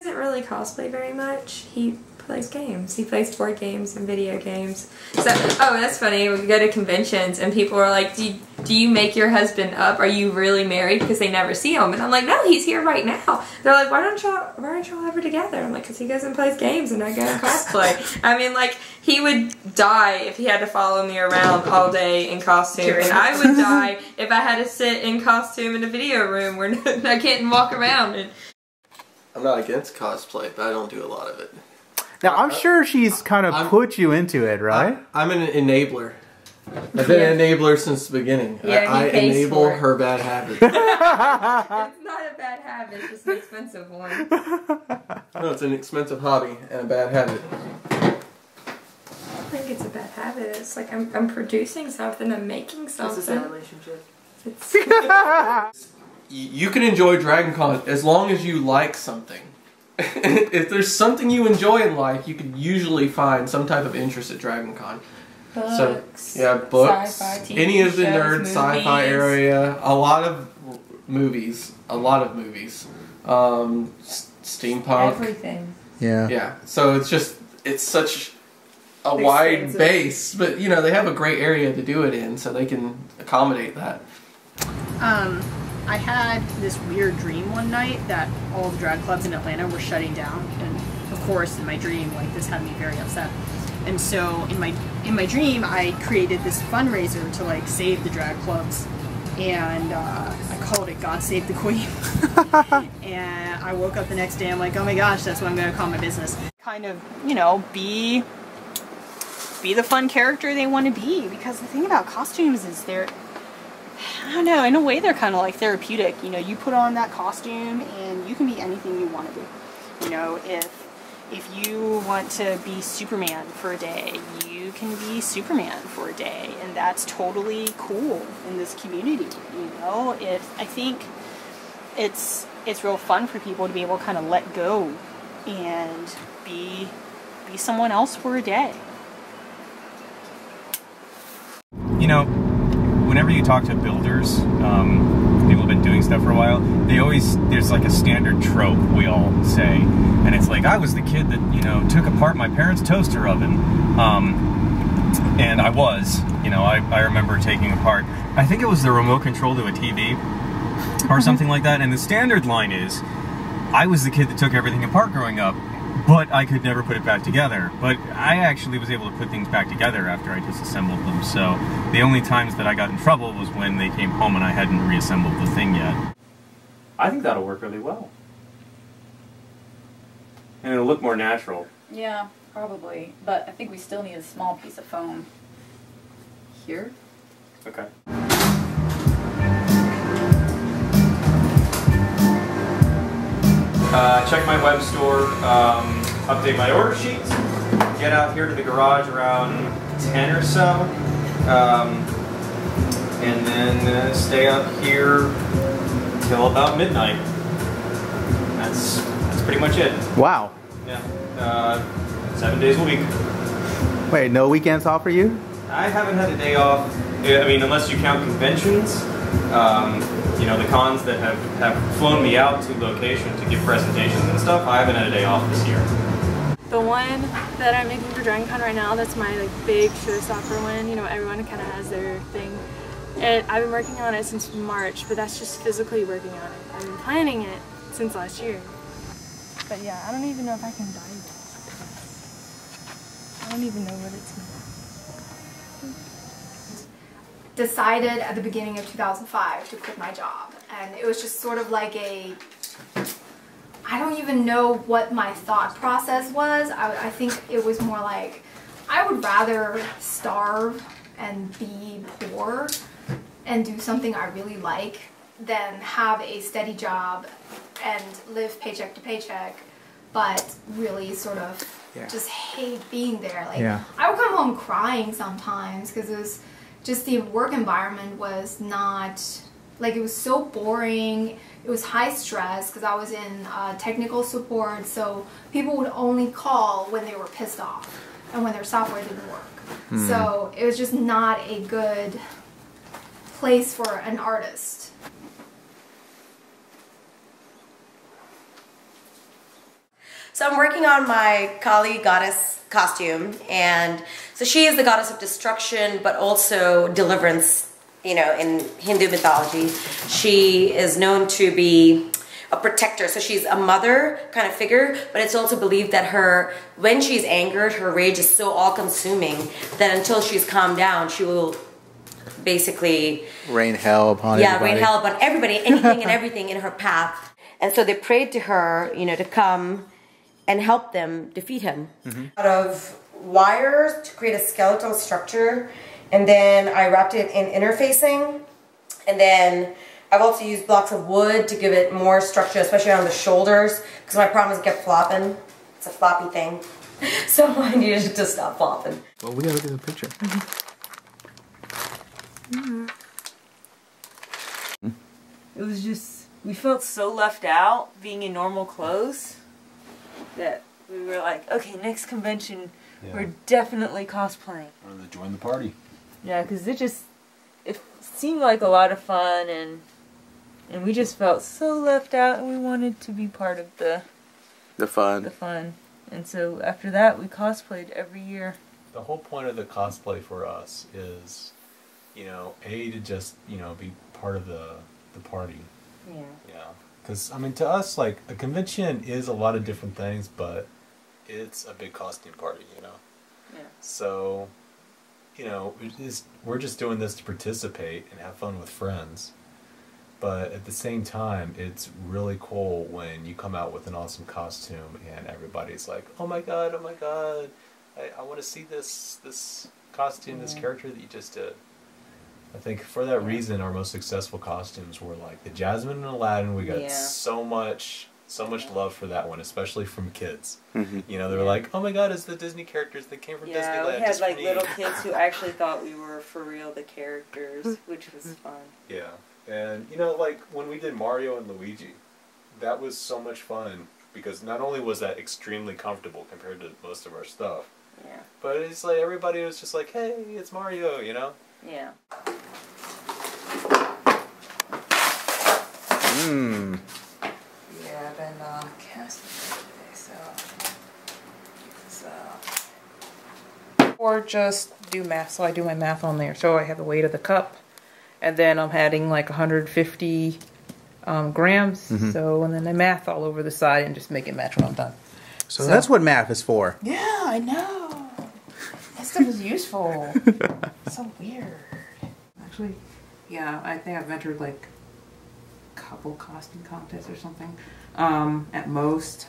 Doesn't really cosplay very much. He plays games. He plays board games and video games. So, oh, that's funny. We go to conventions and people are like, do you make your husband up? Are you really married? Because they never see him. And I'm like, no, he's here right now. They're like, why aren't y'all ever together? I'm like, because he goes and plays games and I go and cosplay. I mean, like, he would die if he had to follow me around all day in costume. And I would die if I had to sit in costume in a video room where I can't walk around. And I'm not against cosplay, but I don't do a lot of it. Now, I'm sure she's kind of put you into it, right? I'm an enabler. I've been an enabler since the beginning. Yeah, I enable her bad habits. It's not a bad habit, it's just an expensive one. No, it's an expensive hobby and a bad habit. I don't think it's a bad habit. It's like I'm producing something, I'm making something. This is a relationship. You can enjoy Dragon Con as long as you like something. If there's something you enjoy in life, you can usually find some type of interest at Dragon Con. Books. So, yeah, books. Sci-fi, TV any of the shows, nerd movies. sci-fi area. A lot of movies. Steampunk. Everything. Yeah. Yeah. So it's such a wide base, but you know they have a great area to do it in, so they can accommodate that. I had this weird dream one night that all the drag clubs in Atlanta were shutting down, and of course in my dream, like, this had me very upset. And so in my dream, I created this fundraiser to, like, save the drag clubs, and I called it God Save the Queen. And I woke up the next day, I'm like, oh my gosh, that's what I'm gonna call my business. Kind of, you know, be the fun character they want to be, because the thing about costumes is I don't know, in a way they're kind of like therapeutic. You know, you put on that costume and you can be anything you want to be. You know, if you want to be Superman for a day, you can be Superman for a day, and that's totally cool in this community. You know, I think it's real fun for people to be able to kind of let go and be someone else for a day. You know, whenever you talk to builders, people have been doing stuff for a while, there's like a standard trope we all say, and it's like, I was the kid that, you know, took apart my parents' toaster oven, and I remember taking apart, I think it was the remote control to a TV, or something like that, and the standard line is, I was the kid that took everything apart growing up, but I could never put it back together. But I actually was able to put things back together after I disassembled them, so the only times that I got in trouble was when they came home and I hadn't reassembled the thing yet. I think that'll work really well. And it'll look more natural. Yeah, probably. But I think we still need a small piece of foam. Here? Okay. Check my web store, update my order sheets, get out here to the garage around 10 or so, and then stay up here till about midnight. That's pretty much it. Wow. Yeah, 7 days a week. Wait, no weekends off for you? I haven't had a day off, I mean, unless you count conventions. You know, the cons that have flown me out to location to give presentations and stuff, I haven't had a day off this year. The one that I'm making for Dragon Con right now, that's my like big showstopper one. You know, everyone kind of has their thing. I've been working on it since March, but that's just physically working on it. I've been planning it since last year. But yeah, I don't even know if I can dye it. I don't even know what it's made. Decided at the beginning of 2005 to quit my job, and it was just sort of like I don't even know what my thought process was. I think it was more like I would rather starve and be poor and do something I really like than have a steady job and live paycheck to paycheck, but really sort of just hate being there. Like, I would come home crying sometimes because it was just the work environment was not, like, it was so boring. It was high stress because I was in technical support, so people would only call when they were pissed off and when their software didn't work. So it was just not a good place for an artist. So I'm working on my Kali goddess costume, and so she is the goddess of destruction, but also deliverance. You know, in Hindu mythology, she is known to be a protector. So she's a mother kind of figure, but it's also believed that when she's angered, her rage is so all-consuming that until she's calmed down, she will basically rain hell upon everybody. Rain hell upon everybody, anything and everything in her path. And so they prayed to her, you know, to come and help them defeat him. Out of wires to create a skeletal structure, and then I wrapped it in interfacing, and then I've also used blocks of wood to give it more structure, especially on the shoulders, because my problem is it kept flopping. It's a floppy thing. So I needed to stop flopping. Well, we gotta look at the picture. It was just, we felt so left out being in normal clothes that we were like, okay, next convention, we're definitely cosplaying. Or to join the party. Yeah, because it seemed like a lot of fun, and we just felt so left out, and we wanted to be part of the fun. And so after that, we cosplayed every year. The whole point of the cosplay for us is, you know, to just, you know, be part of the party. Yeah. Yeah. Because, I mean, to us, like, a convention is a lot of different things, but it's a big costume party, you know? Yeah. So, you know, we're just doing this to participate and have fun with friends. But at the same time, it's really cool when you come out with an awesome costume and everybody's like, oh my god, I want to see this costume, this character that you just did. I think for that reason, our most successful costumes were like the Jasmine and Aladdin. We got so much love for that one, especially from kids. You know, they were like, oh my god, it's the Disney characters that came from Disneyland. We had like little kids who actually thought we were for real the characters, which was fun. Yeah. And, you know, like, when we did Mario and Luigi, that was so much fun, because not only was that extremely comfortable compared to most of our stuff, but it's like, everybody was just like, hey, it's Mario, you know? Yeah. Yeah, I've been casting today, Or just do math, so I do my math on there. So I have the weight of the cup. And then I'm adding like 150 grams. So, and then I math all over the side and just make it match when I'm done. So that's what math is for. Yeah, I know. That stuff is useful. So weird. Actually, yeah, I think I've entered like a couple costume contests or something at most.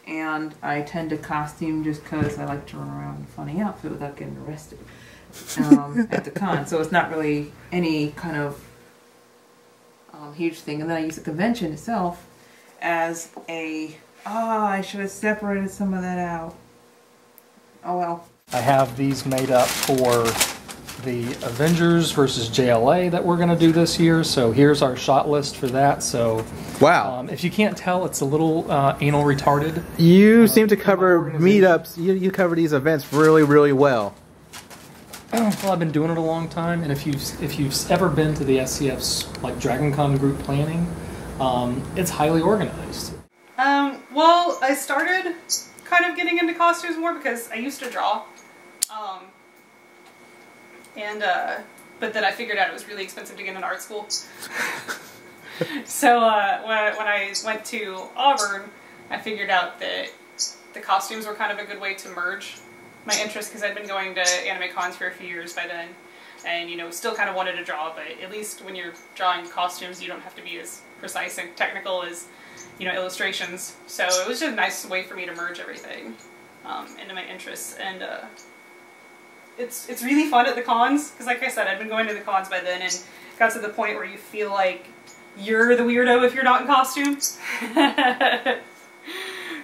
And I tend to costume just because I like to run around in a funny outfit without getting arrested. At the con, so it's not really any kind of huge thing. And then I use the convention itself as a I should have separated some of that out. Oh well. I have these made up for the Avengers versus JLA that we're going to do this year. So here's our shot list for that. So wow, if you can't tell, it's a little anal retarded. You seem to cover meetups. You cover these events really, really well. Well, I've been doing it a long time, and if you've ever been to the SCF's like Dragon Con group planning, it's highly organized. Well, I started kind of getting into costumes more because I used to draw, but then I figured out it was really expensive to get into art school. So when I went to Auburn, I figured out that the costumes were kind of a good way to merge my interest, because I'd been going to anime cons for a few years by then, and, you know, still kind of wanted to draw, but at least when you're drawing costumes, you don't have to be as precise and technical as, you know, illustrations. So it was just a nice way for me to merge everything into my interests, and it's really fun at the cons, because like I said, I'd been going to the cons by then, and got to the point where you feel like you're the weirdo if you're not in costume.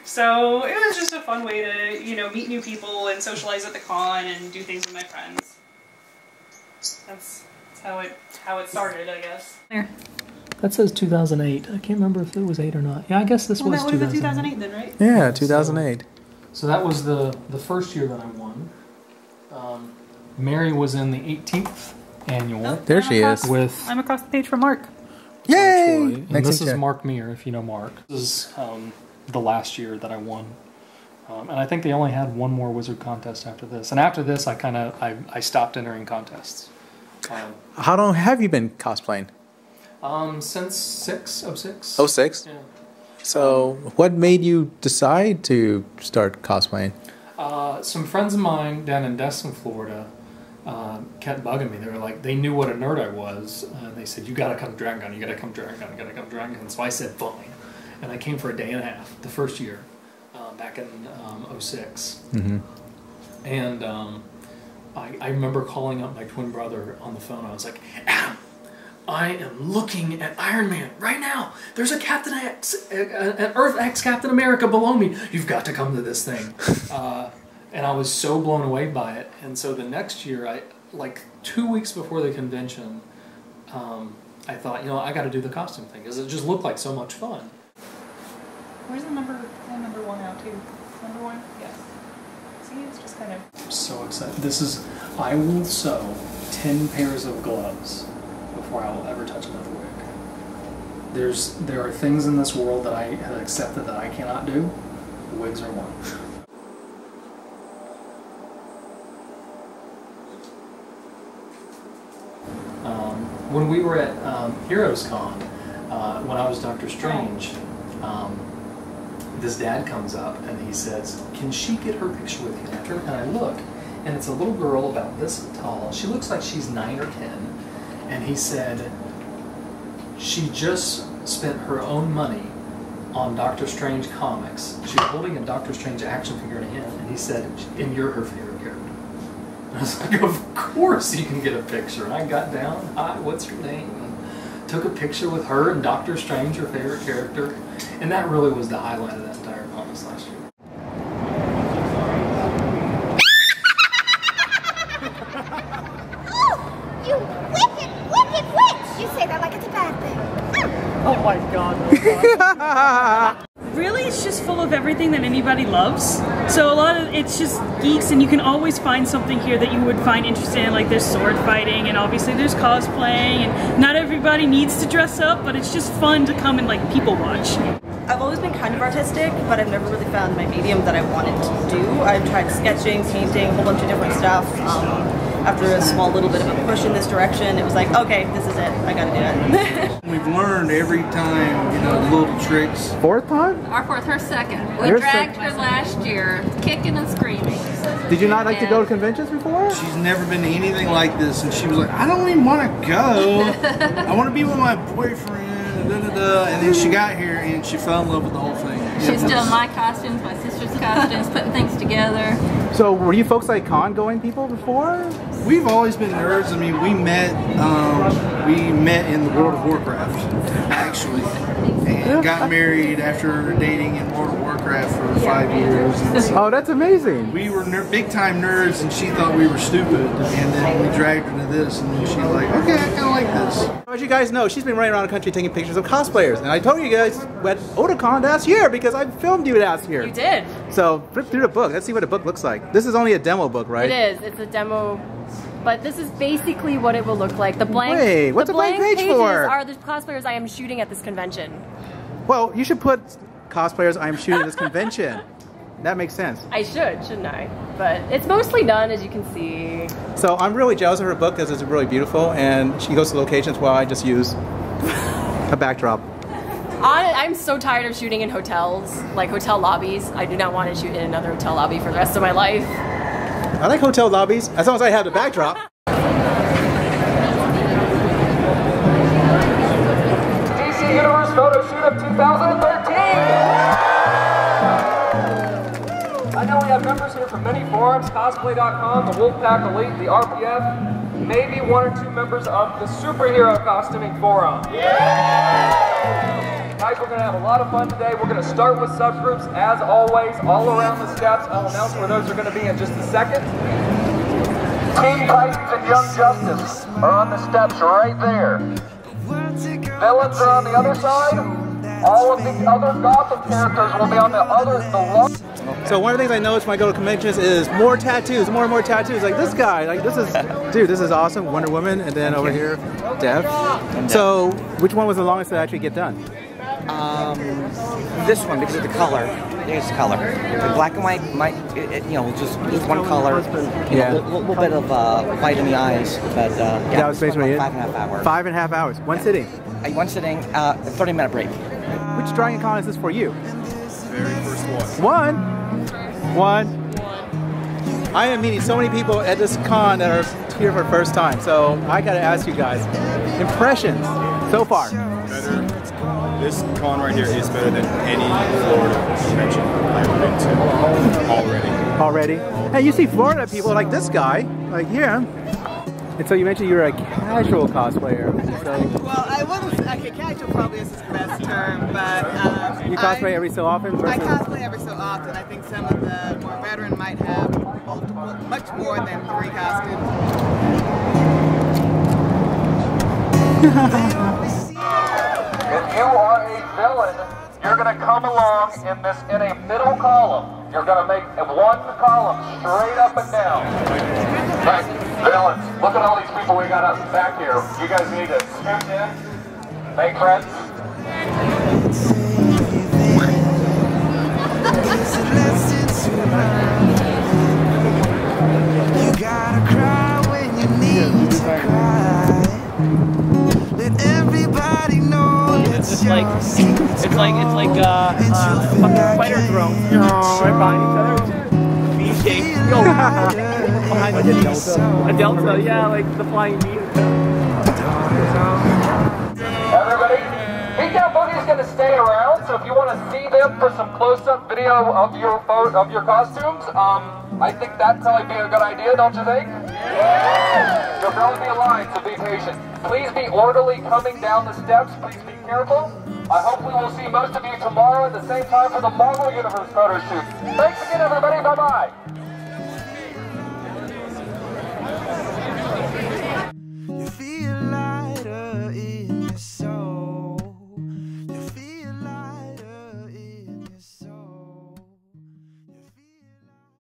So it was just a fun way to, you know, meet new people and socialize at the con and do things with my friends. That's how it started, I guess. There. That says 2008. I can't remember if it was 8 or not. Yeah, I guess this was 2008. That was 2008 then, right? Yeah, 2008. So that was the first year that I won. Mary was in the 18th annual. Oh, there she is. I'm across the page from Mark. Yay! And this is Mark Meir, if you know Mark. This is the last year that I won. And I think they only had one more wizard contest after this. And after this, I stopped entering contests. How long have you been cosplaying? Since 06. 06? Yeah. So what made you decide to start cosplaying? Some friends of mine down in Destin, Florida, kept bugging me. They were like, they knew what a nerd I was. They said, you gotta come to Dragon Con, you gotta come to Dragon Con, you gotta come to Dragon Con. So I said, fine. And I came for a day and a half, the first year, back in 06. Mm-hmm. And I remember calling up my twin brother on the phone. I was like, Adam, I am looking at Iron Man right now. There's a Captain X, an Earth X Captain America below me. You've got to come to this thing. And I was so blown away by it. And so the next year, like 2 weeks before the convention, I thought, I got to do the costume thing because it just looked like so much fun. Where's the number one out too? Number one? Yes. See, it's just kind of... I'm so excited. I will sew 10 pairs of gloves before I will ever touch another wig. There are things in this world that I have accepted that I cannot do. Wigs are one. When we were at Heroes Con, when I was Doctor Strange, this dad comes up and he says, can she get her picture with you? And I look, and it's a little girl about this tall. She looks like she's 9 or 10. And he said, she just spent her own money on Doctor Strange comics. She was holding a Doctor Strange action figure in hand, and he said, and you're her favorite character. And I was like, of course you can get a picture. And I got down, hi, what's your name? And took a picture with her and Doctor Strange, her favorite character. And that really was the highlight of that entire con this last year. Oh, you wicked witch! You say that like it's a bad thing. Oh my god. Really, it's just full of everything that anybody loves. So a lot of it's just geeks, and you can always find something here that you would find interesting. Like there's sword fighting, and obviously there's cosplaying, and not everybody needs to dress up, but it's just fun to come and like people watch. I've always been kind of artistic, but I've never really found my medium that I wanted to do. I've tried sketching, painting, a whole bunch of different stuff. After a small little bit of a push in this direction, it was like, okay, this is it. I gotta do it. We've learned every time, the little tricks. Fourth time? Our fourth, her second. We dragged her last year, kicking and screaming. Did you not like to go to conventions before? She's never been to anything like this, and she was like, I don't even want to go. I want to be with my boyfriend. And then she got here and she fell in love with the whole thing. She's doing my costumes, my sister's costumes, putting things together. So were you folks like con-going people before? We've always been nerds. I mean, we met in the World of Warcraft, actually, and got married after dating in World of Warcraft for 5 years. And so oh, that's amazing. We were big-time nerds, and she thought we were stupid, and then we dragged her to this, and then she's like, okay, I kind of like this. As you guys know, she's been running around the country taking pictures of cosplayers, and I told you guys at Otakon last year because I filmed you last year. You did. So flip through the book. Let's see what the book looks like. This is only a demo book, right? It is. It's a demo, but this is basically what it will look like. The blank. Wait, what's the a blank page pages for? Are the cosplayers I am shooting at this convention. Well, you should put cosplayers I am shooting at this convention. That makes sense. I should, shouldn't I? But it's mostly done, as you can see. So I'm really jealous of her book because it's really beautiful, and she goes to locations while I just use a backdrop. I'm so tired of shooting in hotels, like hotel lobbies. I do not want to shoot in another hotel lobby for the rest of my life. I like hotel lobbies, as long as I have the backdrop. DC Universe Photo Shoot of 2013! I know we have members here from many forums, Cosplay.com, the Wolfpack Elite, the RPF, maybe 1 or 2 members of the Superhero Costuming Forum. Guys, we're going to have a lot of fun today. We're going to start with subgroups, as always, all around the steps. I'll announce where those are going to be in just a second. Teen Titans and Young Justice are on the steps right there. Villains are on the other side. All of the other Gotham characters will be on the So one of the things I noticed when I go to conventions is more tattoos, more and more tattoos. Like this guy, like this is, dude, this is awesome. Wonder Woman, and then over here, Dev. So which one was the longest to actually get done? This one because of the color. There's the color. The black and white might, just one color. Yeah. A little bit of white in the eyes, but that was basically it. 5.5 hours. 5.5 hours. One sitting. One sitting. 30-minute break. Which Dragon Con is this for you? Very first one. One. I am meeting so many people at this con that are here for the first time, so I gotta ask you guys, impressions so far. Better. This con right here is better than any Florida convention I've been to already. And you see Florida people like this guy, like here. And so you mentioned you're a casual cosplayer. So Well, I wouldn't. Okay, casual probably is the best term, but you cosplay every so often. I cosplay every so often. I think some of the more veteran might have much more than 3 costumes. If you are a villain, you're going to come along in a middle column. You're going to make one column straight up and down. Right, villains. Look at all these people we got up back here. You guys need to scoot in, make friends. You gotta cry when you need to cry. Let everybody know it's like fucking fighter drones. Right behind each other. V-shape. Behind the Delta. A Delta, yeah, like the flying V. Everybody, Beat Down Boogie's going to stay around, so if you want to see them for some close-up video of your costumes, I think that'd probably be a good idea, don't you think? There'll probably be a line, so be patient. Please be orderly coming down the steps. Please be careful. I hope we will see most of you tomorrow at the same time for the Marvel Universe photo shoot. Thanks again, everybody. Bye-bye.